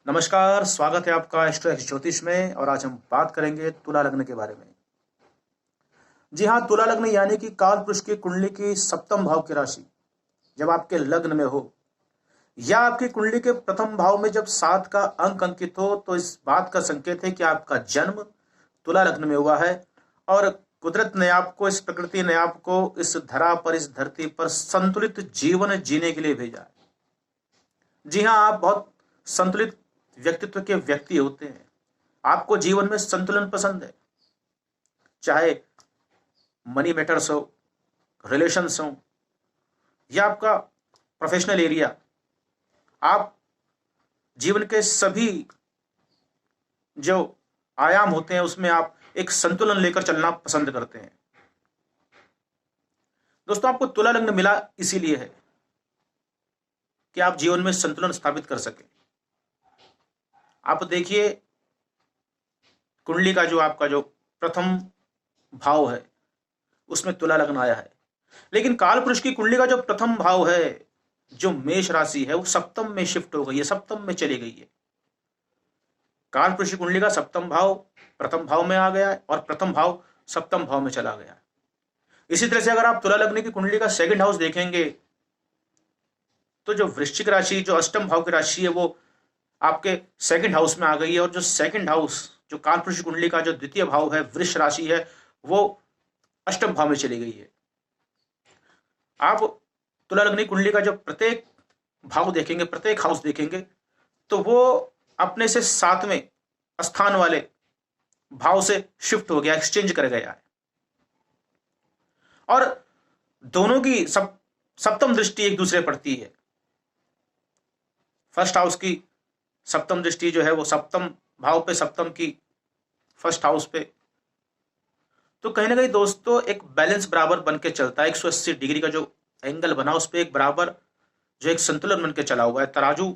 नमस्कार, स्वागत है आपका एस्ट्रो एक्स ज्योतिष में। और आज हम बात करेंगे तुला लग्न के बारे में। जी हाँ, तुला लग्न यानी कि काल पुरुष की कुंडली की सप्तम भाव की राशि जब आपके लग्न में हो या आपकी कुंडली के प्रथम भाव में जब 7 का अंक अंकित हो, तो इस बात का संकेत है कि आपका जन्म तुला लग्न में हुआ है। और कुदरत ने आपको, इस प्रकृति ने आपको इस धरा पर, इस धरती पर संतुलित जीवन जीने के लिए भेजा है। जी हाँ, आप बहुत संतुलित व्यक्तित्व के व्यक्ति होते हैं। आपको जीवन में संतुलन पसंद है, चाहे मनी मैटर्स हो, रिलेशंस हो, या आपका प्रोफेशनल एरिया। आप जीवन के सभी जो आयाम होते हैं उसमें आप एक संतुलन लेकर चलना पसंद करते हैं। दोस्तों, आपको तुला लग्न मिला इसीलिए है कि आप जीवन में संतुलन स्थापित कर सके। आप देखिए, कुंडली का जो आपका जो प्रथम भाव है उसमें तुला लग्न आया है, लेकिन काल पुरुष की कुंडली का जो प्रथम भाव है, जो मेष राशि है, वो सप्तम में शिफ्ट हो गई है, सप्तम में चली गई है। काल पुरुष की कुंडली का सप्तम भाव प्रथम भाव में आ गया है और प्रथम भाव सप्तम भाव में चला गया। इसी तरह से अगर आप तुला लग्न की कुंडली का सेकंड हाउस देखेंगे तो जो वृश्चिक राशि, जो अष्टम भाव की राशि है, वो आपके सेकंड हाउस में आ गई है। और जो सेकंड हाउस, जो काल पुरुष की कुंडली का जो द्वितीय भाव है, वृष राशि है, वो अष्टम भाव में चली गई है। आप तुला लग्न की कुंडली का जो प्रत्येक भाव देखेंगे, प्रत्येक हाउस देखेंगे, तो वो अपने से सातवें स्थान वाले भाव से शिफ्ट हो गया, एक्सचेंज कर गया है। और दोनों की सप्तम दृष्टि एक दूसरे पड़ती है। फर्स्ट हाउस की सप्तम दृष्टि जो है वो सप्तम भाव पे, सप्तम की फर्स्ट हाउस पे। तो कहीं ना कहीं दोस्तों एक बैलेंस बराबर बन के चलता है। 180 डिग्री का जो एंगल बना उस पर एक बराबर जो एक संतुलन बन के चला हुआ है। तराजू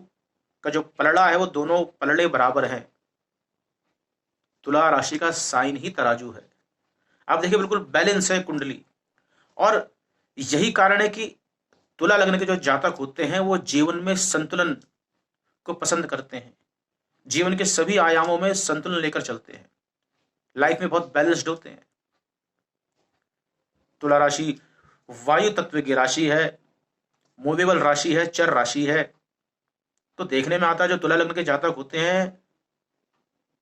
का जो पलड़ा है वो दोनों पलड़े बराबर हैं। तुला राशि का साइन ही तराजू है। आप देखिए, बिल्कुल बैलेंस है कुंडली। और यही कारण है कि तुला लग्न के जो जातक होते हैं वो जीवन में संतुलन को पसंद करते हैं, जीवन के सभी आयामों में संतुलन लेकर चलते हैं, लाइफ में बहुत बैलेंस्ड होते हैं। तुला राशि वायु तत्व की राशि है, मूवेबल राशि है, चर राशि है। तो देखने में आता है जो तुला लग्न के जातक होते हैं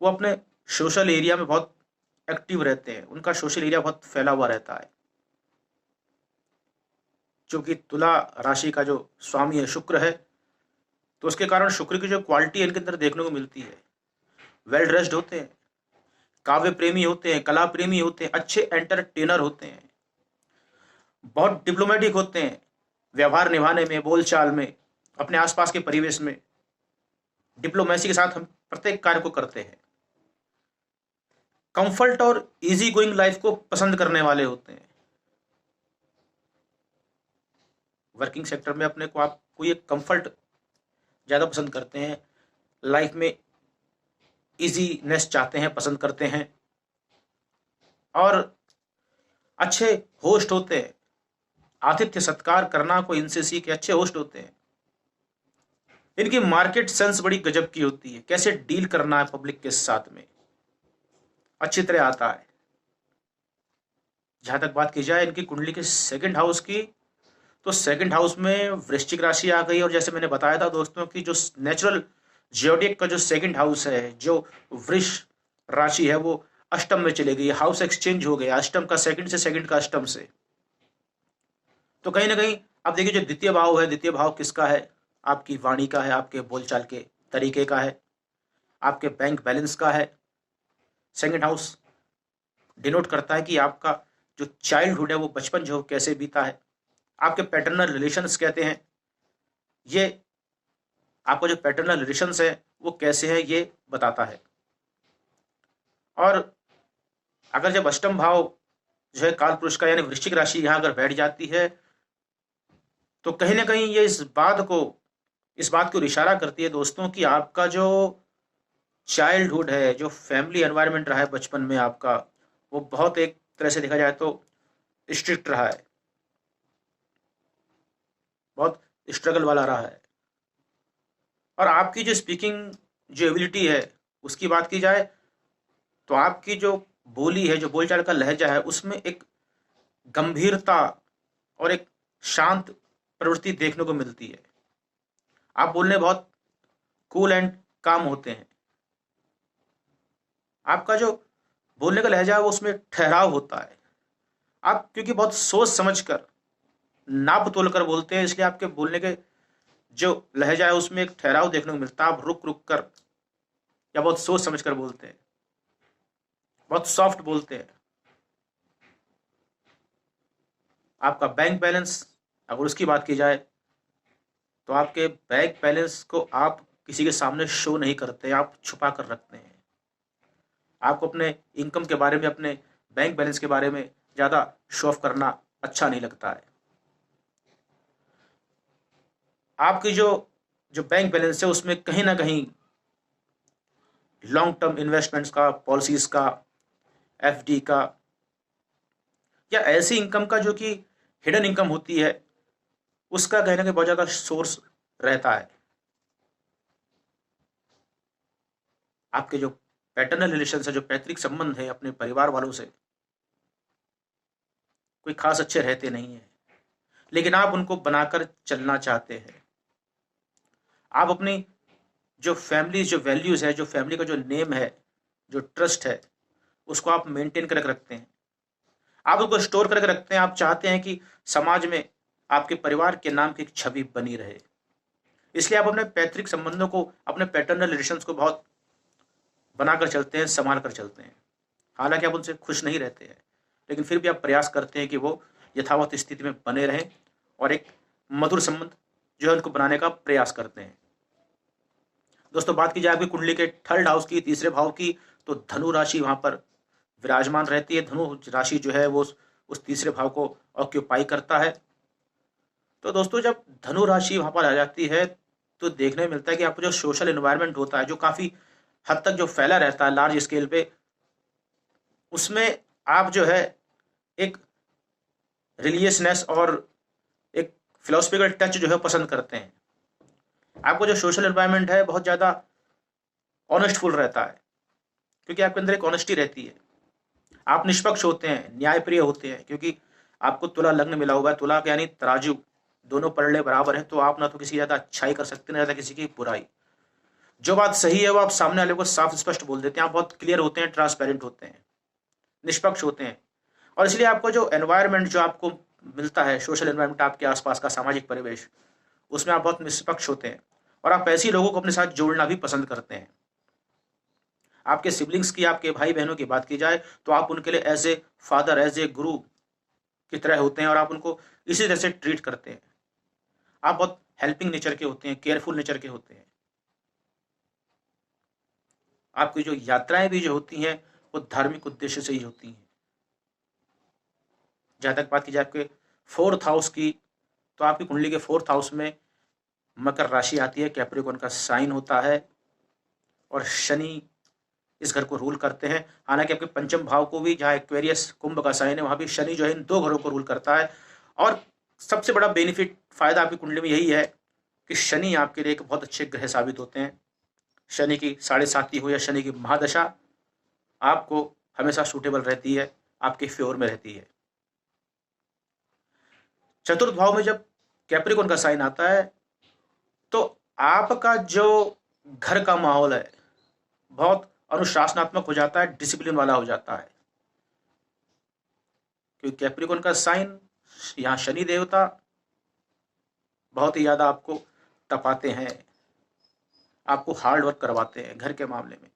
वो अपने सोशल एरिया में बहुत एक्टिव रहते हैं, उनका सोशल एरिया बहुत फैला हुआ रहता है। क्योंकि तुला राशि का जो स्वामी है शुक्र है, तो उसके कारण शुक्र की जो क्वालिटी इनके अंदर देखने को मिलती है। वेल ड्रेस्ड होते हैं, काव्य प्रेमी होते हैं, कला प्रेमी होते हैं, अच्छे एंटरटेनर होते हैं, बहुत डिप्लोमेटिक होते हैं व्यवहार निभाने में, बोलचाल में, अपने आसपास के परिवेश में डिप्लोमेसी के साथ हम प्रत्येक कार्य को करते हैं। कंफर्ट और इजी गोइंग लाइफ को पसंद करने वाले होते हैं। वर्किंग सेक्टर में अपने को आपको ये कंफर्ट ज़्यादा पसंद करते हैं, लाइफ में इजीनेस चाहते हैं, पसंद करते हैं। और अच्छे होस्ट होते हैं, आतिथ्य सत्कार करना को इनसे सीखे, अच्छे होस्ट होते हैं। इनकी मार्केट सेंस बड़ी गजब की होती है, कैसे डील करना है पब्लिक के साथ में अच्छी तरह आता है। जहां तक बात की जाए इनकी कुंडली के सेकंड हाउस की, तो सेकंड हाउस में वृश्चिक राशि आ गई। और जैसे मैंने बताया था दोस्तों कि जो नेचुरल जियोडिक का जो सेकंड हाउस है, जो वृष राशि है, वो अष्टम में चली गई, हाउस एक्सचेंज हो गया अष्टम का सेकंड से, सेकंड का अष्टम से। तो कहीं ना कहीं आप देखिए, जो द्वितीय भाव है, द्वितीय भाव किसका है? आपकी वाणी का है, आपके बोलचाल के तरीके का है, आपके बैंक बैलेंस का है। सेकंड हाउस डिनोट करता है कि आपका जो चाइल्डहुड है, वो बचपन जो कैसे बीता है, आपके पैटर्नल रिलेशंस कहते हैं ये, आपका जो पैटर्नल रिलेशंस है वो कैसे है ये बताता है। और अगर जब अष्टम भाव जो है काल पुरुष का यानी वृश्चिक राशि यहां अगर बैठ जाती है, तो कहीं ना कहीं ये इस बात को इशारा करती है दोस्तों कि आपका जो चाइल्डहुड है, जो फैमिली एनवायरनमेंट रहा है बचपन में आपका, वो बहुत एक तरह से देखा जाए तो स्ट्रिक्ट रहा है, बहुत स्ट्रगल वाला रहा है। और आपकी जो स्पीकिंग जो एबिलिटी है उसकी बात की जाए तो आपकी जो बोली है, जो बोलचाल का लहजा है, उसमें एक गंभीरता और एक शांत प्रवृत्ति देखने को मिलती है। आप बोलने बहुत कूल एंड काम होते हैं। आपका जो बोलने का लहजा है वो उसमें ठहराव होता है। आप क्योंकि बहुत सोच समझ कर, नाप तोल कर बोलते हैं, इसलिए आपके बोलने के जो लहजा है उसमें एक ठहराव देखने को मिलता है। आप रुक रुक कर या बहुत सोच समझ कर बोलते हैं, बहुत सॉफ्ट बोलते हैं। आपका बैंक बैलेंस अगर उसकी बात की जाए तो आपके बैंक बैलेंस को आप किसी के सामने शो नहीं करते, आप छुपा कर रखते हैं। आपको अपने इनकम के बारे में, अपने बैंक बैलेंस के बारे में ज़्यादा शो ऑफ करना अच्छा नहीं लगता है। आपकी जो जो बैंक बैलेंस है उसमें कहीं ना कहीं लॉन्ग टर्म इन्वेस्टमेंट्स का, पॉलिसीज का, एफडी का, या ऐसी इनकम का जो कि हिडन इनकम होती है, उसका कहीं ना कहीं बहुत ज़्यादा सोर्स रहता है। आपके जो पैटर्नल रिलेशन है, जो पैतृक संबंध है अपने परिवार वालों से, कोई खास अच्छे रहते नहीं है, लेकिन आप उनको बनाकर चलना चाहते हैं। आप अपनी जो फैमिली, जो वैल्यूज है, जो फैमिली का जो नेम है, जो ट्रस्ट है, उसको आप मेंटेन करके रखते हैं। आप उसको स्टोर करके रखते हैं। आप चाहते हैं कि समाज में आपके परिवार के नाम की एक छवि बनी रहे। इसलिए आप अपने पैतृक संबंधों को, अपने पैटर्नल रिलेशंस को बहुत बनाकर चलते हैं, संभाल कर चलते हैं। हालांकि आप उनसे खुश नहीं रहते हैं, लेकिन फिर भी आप प्रयास करते हैं कि वो यथावत स्थिति में बने रहें और एक मधुर संबंध जो है उनको बनाने का प्रयास करते हैं। दोस्तों, बात की जाए आपकी कुंडली के थर्ड हाउस की, तीसरे भाव की, तो धनु राशि वहां पर विराजमान रहती है। धनु राशि जो है वो उस तीसरे भाव को ऑक्यूपाई करता है। तो दोस्तों, जब धनु राशि वहां पर आ जाती है तो देखने में मिलता है कि आपको जो सोशल एनवायरनमेंट होता है, जो काफी हद तक जो फैला रहता है लार्ज स्केल पे, उसमें आप जो है एक रिलीजियसनेस और एक फिलोसफिकल टच जो है पसंद करते हैं। आपको जो सोशल एनवायरनमेंट है बहुत ज़्यादा ऑनेस्टफुल रहता है, क्योंकि आपके अंदर एक ऑनेस्टी रहती है। आप निष्पक्ष होते हैं, न्यायप्रिय होते हैं, क्योंकि आपको तुला लग्न मिला हुआ है। तुला के यानी तराजू, दोनों पलड़े बराबर हैं, तो आप ना तो किसी ज़्यादा अच्छाई कर सकते ना ज़्यादा किसी की बुराई। जो बात सही है वो आप सामने वाले को साफ स्पष्ट बोल देते हैं। आप बहुत क्लियर होते हैं, ट्रांसपेरेंट होते हैं, निष्पक्ष होते हैं। और इसलिए आपको जो एनवायरनमेंट जो आपको मिलता है, सोशल एनवायरनमेंट, आपके आसपास का सामाजिक परिवेश, उसमें आप बहुत निष्पक्ष होते हैं और आप ऐसे लोगों को अपने साथ जोड़ना भी पसंद करते हैं। आपके सिबलिंग्स की, आपके भाई बहनों की बात की जाए तो आप उनके लिए as a father, as a guru की तरह होते हैं और आप उनको इसी तरह से ट्रीट करते हैं। आप बहुत हेल्पिंग नेचर के होते हैं, केयरफुल नेचर के होते हैं। आपकी जो यात्राएं भी जो होती हैं वो धार्मिक उद्देश्य से ही होती हैं। जहां तक बात की जाए आपके फोर्थ हाउस की, तो आपकी कुंडली के फोर्थ हाउस में मकर राशि आती है, कैप्रिकॉर्न का साइन होता है और शनि इस घर को रूल करते हैं। हालांकि आपके पंचम भाव को भी, जहाँ एक्वेरियस कुंभ का साइन है, वहां भी शनि जो है इन दो घरों को रूल करता है। और सबसे बड़ा बेनिफिट, फायदा आपकी कुंडली में यही है कि शनि आपके लिए एक बहुत अच्छे ग्रह साबित होते हैं। शनि की 7.5 हो या शनि की महादशा आपको हमेशा सूटेबल रहती है, आपके फेवर में रहती है। चतुर्थ भाव में जब कैप्रिकॉर्न का साइन आता है तो आपका जो घर का माहौल है बहुत अनुशासनात्मक हो जाता है, डिसिप्लिन वाला हो जाता है। क्योंकि कैप्रिकॉर्न का साइन, यहाँ शनि देवता बहुत ही ज्यादा आपको तपाते हैं, आपको हार्ड वर्क करवाते हैं घर के मामले में।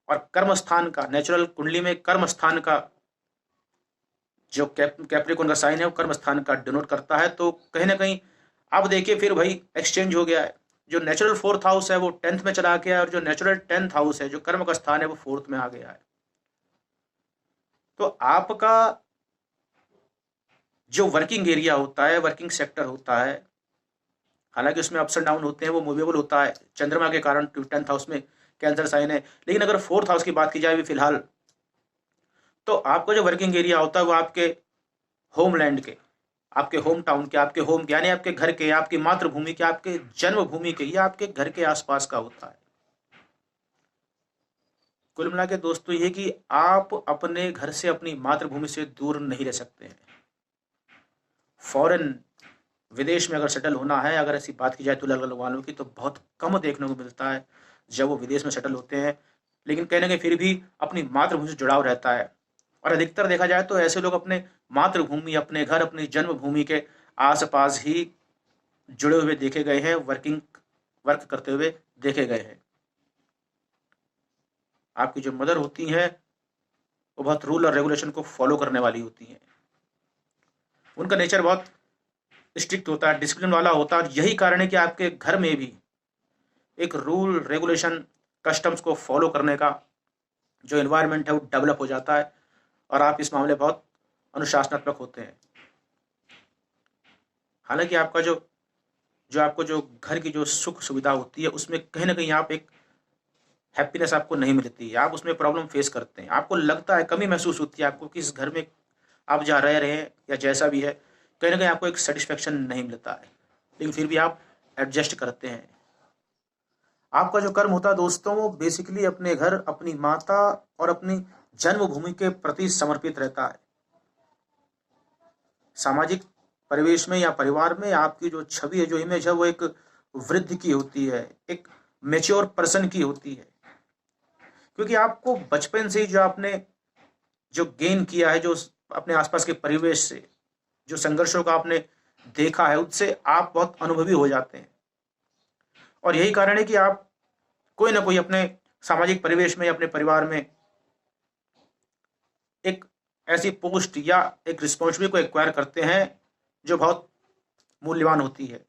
और कर्म स्थान का, नेचुरल कुंडली में कर्म स्थान का जो कैप्रिकॉर्न का साइन है वो कर्म स्थान का डिनोट करता है। तो कहीं ना कहीं अब देखिए फिर भाई एक्सचेंज हो गया है। जो नेचुरल फोर्थ हाउस है वो 10th में चला गया है और जो नेचुरल 10th हाउस है, जो कर्म का स्थान है, वो 4th में आ गया है। तो आपका जो वर्किंग एरिया होता है, वर्किंग सेक्टर होता है, हालांकि उसमें अप्स एंड डाउन होते हैं, वो मूवेबल होता है चंद्रमा के कारण। 10th हाउस में कैंसर साइन है। लेकिन अगर 4th हाउस की बात की जाए भी फिलहाल, तो आपका जो वर्किंग एरिया होता है वो आपके होमलैंड के, आपके होम टाउन के, आपके होम के यानी आपके घर के, आपकी मातृभूमि के, आपके जन्मभूमि के या आपके घर के आसपास का होता है। कुल मिला के दोस्तों ये कि आप अपने घर से, अपनी मातृभूमि से दूर नहीं रह सकते हैं। फॉरेन, विदेश में अगर सेटल होना है, अगर ऐसी बात की जाए दूल्हा वालों की, तो बहुत कम देखने को मिलता है जब वो विदेश में सेटल होते हैं। लेकिन कहीं ना कहीं फिर भी अपनी मातृभूमि से जुड़ाव रहता है। और अधिकतर देखा जाए तो ऐसे लोग अपने मातृभूमि, अपने घर, अपनी जन्मभूमि के आसपास ही जुड़े हुए देखे गए हैं, वर्क करते हुए देखे गए हैं। आपकी जो मदर होती हैं वो बहुत रूल और रेगुलेशन को फॉलो करने वाली होती हैं। उनका नेचर बहुत स्ट्रिक्ट होता है, डिसिप्लिन वाला होता है। और यही कारण है कि आपके घर में भी एक रूल रेगुलेशन, कस्टम्स को फॉलो करने का जो एनवायरनमेंट है वो डेवलप हो जाता है। और आप इस मामले बहुत अनुशासनात्मक होते हैं। हालांकि आपका जो जो आपको जो घर की जो सुख सुविधा होती है उसमें कहीं ना कहीं आप एक हैप्पीनेस आपको नहीं मिलती है, आप उसमें प्रॉब्लम फेस करते हैं। आपको लगता है, कमी महसूस होती है आपको कि इस घर में आप जहाँ रह रहे हैं या जैसा भी है, कहीं ना कहीं आपको एक सेटिस्फेक्शन नहीं मिलता है। लेकिन फिर भी आप एडजस्ट करते हैं। आपका जो कर्म होता है दोस्तों वो बेसिकली अपने घर, अपनी माता और अपनी जन्मभूमि के प्रति समर्पित रहता है। सामाजिक परिवेश में या परिवार में आपकी जो छवि है, जो इमेज है, वो एक वृद्ध की होती है, एक मेच्योर पर्सन की होती है। क्योंकि आपको बचपन से ही जो आपने जो गेन किया है, जो अपने आसपास के परिवेश से, जो संघर्षों का आपने देखा है, उससे आप बहुत अनुभवी हो जाते हैं। और यही कारण है कि आप कोई ना कोई अपने सामाजिक परिवेश में या अपने परिवार में एक ऐसी पोस्ट या एक रिस्पॉन्सिबिलिटी को एक्वायर करते हैं जो बहुत मूल्यवान होती है।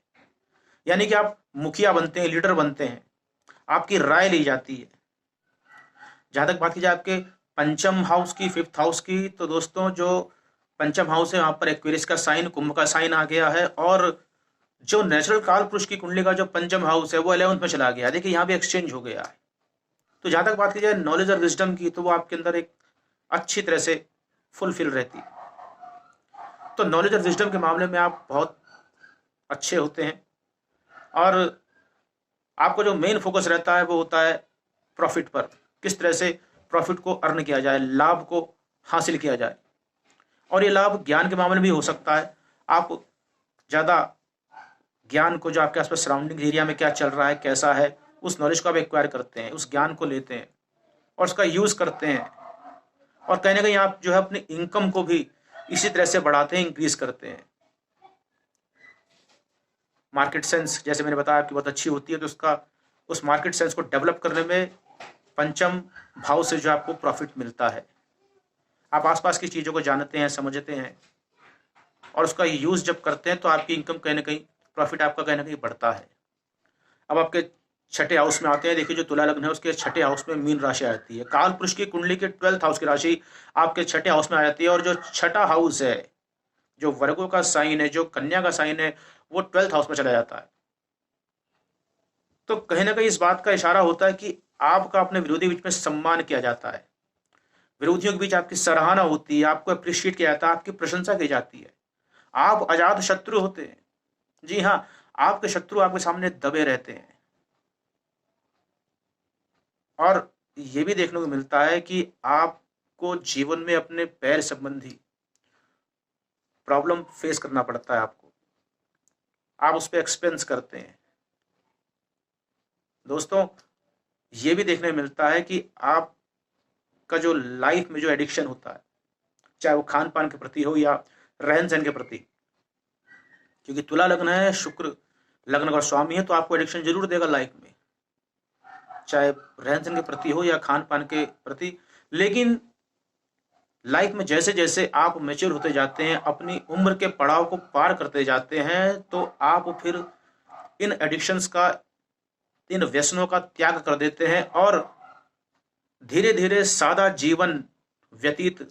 यानी कि आप मुखिया बनते हैं, लीडर बनते हैं, आपकी राय ली जाती है। जहां तक बात की जाए आपके पंचम हाउस की, फिफ्थ हाउस की, तो दोस्तों जो पंचम हाउस है वहां पर एक्वेरियस का साइन, कुंभ का साइन आ गया है। और जो नेचुरल काल पुरुष की कुंडली का जो पंचम हाउस है वो 11th में चला गया। देखिए यहाँ भी एक्सचेंज हो गया है। तो जहां तक बात की जाए नॉलेज और विजडम की, तो वो आपके अंदर एक अच्छी तरह से फुलफिल रहती है। तो नॉलेज और विजडम के मामले में आप बहुत अच्छे होते हैं। और आपको जो मेन फोकस रहता है वो होता है प्रॉफिट पर, किस तरह से प्रॉफिट को अर्न किया जाए, लाभ को हासिल किया जाए। और ये लाभ ज्ञान के मामले में भी हो सकता है। आप ज़्यादा ज्ञान को, जो आपके आसपास सराउंडिंग एरिया में क्या चल रहा है, कैसा है, उस नॉलेज को आप एक्वायर करते हैं, उस ज्ञान को लेते हैं और उसका यूज़ करते हैं। और कहीं ना कहीं आप जो है अपनी इनकम को भी इसी तरह से बढ़ाते हैं, इंक्रीज करते हैं। मार्केट सेंस, जैसे मैंने बताया, आपकी बहुत अच्छी होती है। तो उसका, उस मार्केट सेंस को डेवलप करने में पंचम भाव से जो आपको प्रॉफिट मिलता है। आप आसपास की चीज़ों को जानते हैं, समझते हैं और उसका यूज़ जब करते हैं तो आपकी इनकम कहीं ना कहीं, प्रॉफिट आपका कहीं ना कहीं बढ़ता है। अब आपके छठे हाउस में आते हैं। देखिए जो तुला लग्न है उसके छठे हाउस में मीन राशि आ जाती है। काल पुरुष की कुंडली के 12th हाउस की राशि आपके छठे हाउस में आ जाती है। और जो छठा हाउस है, जो वर्गों का साइन है, जो कन्या का साइन है, वो 12th हाउस में चला जाता है। तो कहीं ना कहीं इस बात का इशारा होता है कि आपका अपने विरोधी बीच में सम्मान किया जाता है, विरोधियों के बीच आपकी सराहना होती है, आपको अप्रिशिएट किया जाता है, आपकी प्रशंसा की जाती है। आप अजात शत्रु होते हैं। जी हाँ, आपके शत्रु आपके सामने दबे रहते हैं। और ये भी देखने को मिलता है कि आपको जीवन में अपने पैर संबंधी प्रॉब्लम फेस करना पड़ता है। आपको, आप उस पर एक्सपेंस करते हैं। दोस्तों ये भी देखने को मिलता है कि आपका जो लाइफ में जो एडिक्शन होता है, चाहे वो खान पान के प्रति हो या रहन सहन के प्रति, क्योंकि तुला लग्न है, शुक्र लग्न का स्वामी है, तो आपको एडिक्शन जरूर देगा लाइफ में, चाहे रहन सहन के प्रति हो या खान पान के प्रति। लेकिन लाइफ में जैसे जैसे आप मेच्योर होते जाते हैं, अपनी उम्र के पड़ाव को पार करते जाते हैं, तो आप फिर इन एडिक्शंस का, इन व्यसनों का त्याग कर देते हैं और धीरे धीरे सादा जीवन व्यतीत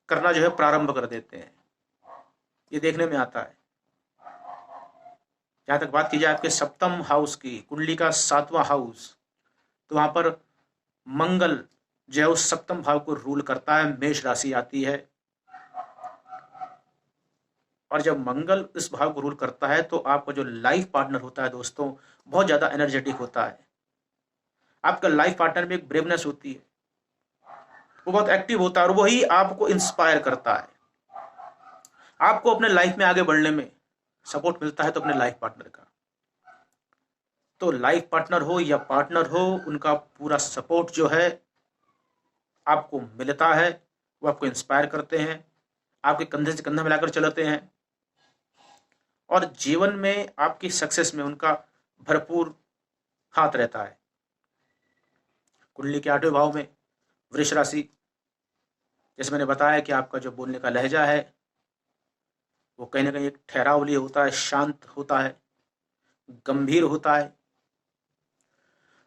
करना जो है प्रारंभ कर देते हैं। ये देखने में आता है। जहां तक बात की जाए आपके सप्तम हाउस की, कुंडली का 7वां हाउस, तो वहां पर मंगल जो है उस सप्तम भाव को रूल करता है। मेष राशि आती है। और जब मंगल इस भाव को रूल करता है तो आपका जो लाइफ पार्टनर होता है दोस्तों, बहुत ज़्यादा एनर्जेटिक होता है। आपका लाइफ पार्टनर में एक ब्रेवनेस होती है, वो बहुत एक्टिव होता है और वही आपको इंस्पायर करता है। आपको अपने लाइफ में आगे बढ़ने में सपोर्ट मिलता है तो अपने लाइफ पार्टनर का। तो लाइफ पार्टनर हो या पार्टनर हो, उनका पूरा सपोर्ट जो है आपको मिलता है। वो आपको इंस्पायर करते हैं, आपके कंधे से कंधा मिलाकर चलाते हैं और जीवन में आपकी सक्सेस में उनका भरपूर हाथ रहता है। कुंडली के 8वें भाव में वृष राशि, जैसे मैंने बताया कि आपका जो बोलने का लहजा है वो कहीं ना कहीं एक ठहरावली होता है, शांत होता है, गंभीर होता है।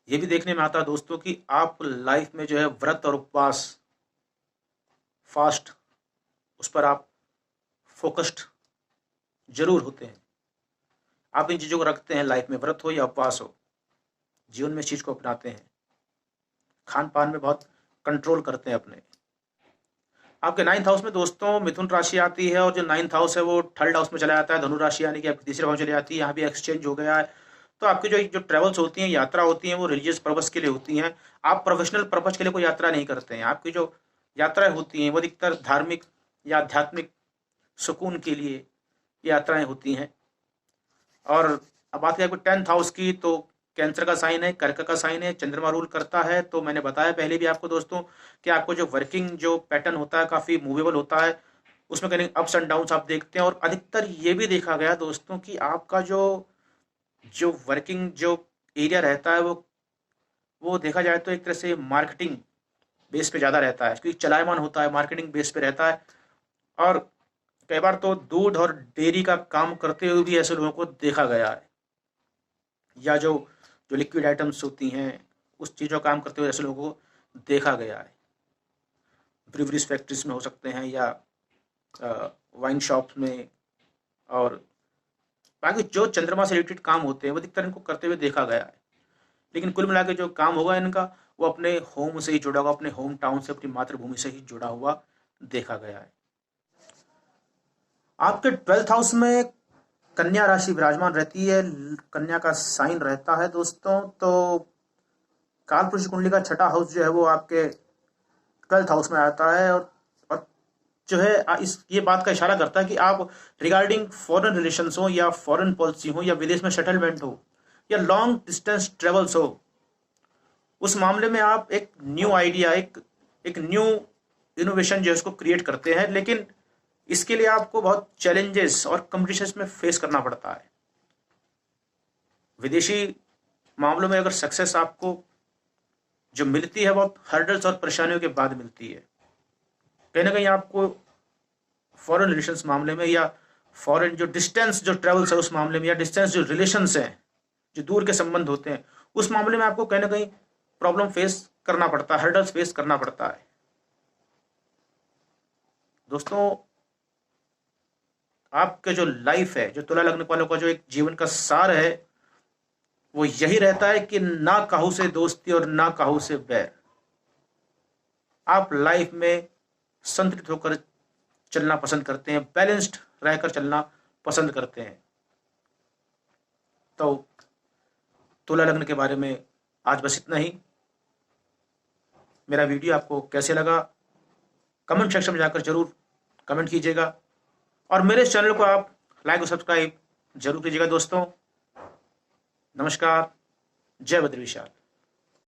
ये भी देखने में आता है दोस्तों कि आप लाइफ में जो है व्रत और उपवास, फास्ट, उस पर आप फोकस्ड जरूर होते हैं। आप इन चीज़ों को रखते हैं लाइफ में, व्रत हो या उपवास हो, जीवन में इस चीज़ को अपनाते हैं। खान पान में बहुत कंट्रोल करते हैं अपने। आपके 9th हाउस में दोस्तों मिथुन राशि आती है और जो 9th हाउस है वो 3rd हाउस में चला जाता है, धनु राशि, यानी कि आपकी तीसरे भाव चली जाती है। यहाँ भी एक्सचेंज हो गया है। तो आपकी जो ट्रेवल्स होती हैं, यात्रा होती हैं, वो रिलीजियस पर्पस के लिए होती हैं। आप प्रोफेशनल पर्पस के लिए कोई यात्रा नहीं करते हैं। आपकी जो यात्राएं होती हैं वो अधिकतर धार्मिक या आध्यात्मिक सुकून के लिए यात्राएं होती हैं। और अब बात करें 10th हाउस की, तो कैंसर का साइन है, कर्क का साइन है, चंद्रमा रूल करता है। तो मैंने बताया पहले भी आपको दोस्तों कि आपको जो वर्किंग जो पैटर्न होता है काफ़ी मूवेबल होता है, उसमें कहीं अप्स एंड डाउन्स आप देखते हैं। और अधिकतर ये भी देखा गया दोस्तों कि आपका जो जो वर्किंग जो एरिया रहता है वो देखा जाए तो एक तरह से मार्केटिंग बेस पे ज़्यादा रहता है, क्योंकि चलायमान होता है, मार्केटिंग बेस पे रहता है। और कई बार तो दूध और डेयरी का काम करते हुए भी ऐसे लोगों को देखा गया है, या जो जो लिक्विड आइटम्स होती हैं उस चीज़ों का काम करते हुए ऐसे लोगों को देखा गया है। ब्रिवरीज फैक्ट्रीज में हो सकते हैं या वाइन शॉप्स में, और बाकी जो चंद्रमा से रिलेटेड काम होते हैं वो अधिकतर इनको करते हुए देखा गया है। लेकिन कुल मिला के जो काम होगा इनका वो अपने होम से ही जुड़ा हुआ, अपने होम टाउन से, अपनी मातृभूमि से ही जुड़ा हुआ देखा गया है। आपके 12th हाउस में कन्या राशि विराजमान रहती है, कन्या का साइन रहता है दोस्तों। तो कालपुरुष कुंडली का 6ठा हाउस जो है वो आपके 12th हाउस में आता है और जो है इस ये बात का इशारा करता है कि आप रिगार्डिंग फॉरेन रिलेशंस हो या फॉरेन पॉलिसी हो या विदेश में सेटलमेंट हो या लॉन्ग डिस्टेंस ट्रेवल्स हो, उस मामले में आप एक न्यू आइडिया, एक न्यू इनोवेशन जो है उसको क्रिएट करते हैं। लेकिन इसके लिए आपको बहुत चैलेंजेस और कंपटीशन में फेस करना पड़ता है। विदेशी मामलों में अगर सक्सेस आपको जो मिलती है वो हर्डल्स और परेशानियों के बाद मिलती है। कहीं ना कहीं आपको फॉरेन रिलेशंस मामले में या फॉरेन जो डिस्टेंस जो ट्रेवल्स है उस मामले में, या डिस्टेंस जो रिलेशंस हैं, जो दूर के संबंध होते हैं, उस मामले में आपको कहीं ना कहीं प्रॉब्लम फेस करना पड़ता है, हर्डल्स फेस करना पड़ता है। दोस्तों आपके जो लाइफ है, जो तुला लग्न वालों का जो एक जीवन का सार है, वो यही रहता है कि ना काहू से दोस्ती और ना काहू से बैर। आप लाइफ में संतुलित होकर चलना पसंद करते हैं, बैलेंस्ड रहकर चलना पसंद करते हैं। तो तुला लग्न के बारे में आज बस इतना ही। मेरा वीडियो आपको कैसे लगा कमेंट सेक्शन में जाकर जरूर कमेंट कीजिएगा, और मेरे इस चैनल को आप लाइक और सब्सक्राइब जरूर कीजिएगा दोस्तों। नमस्कार, जय बद्री विशाल।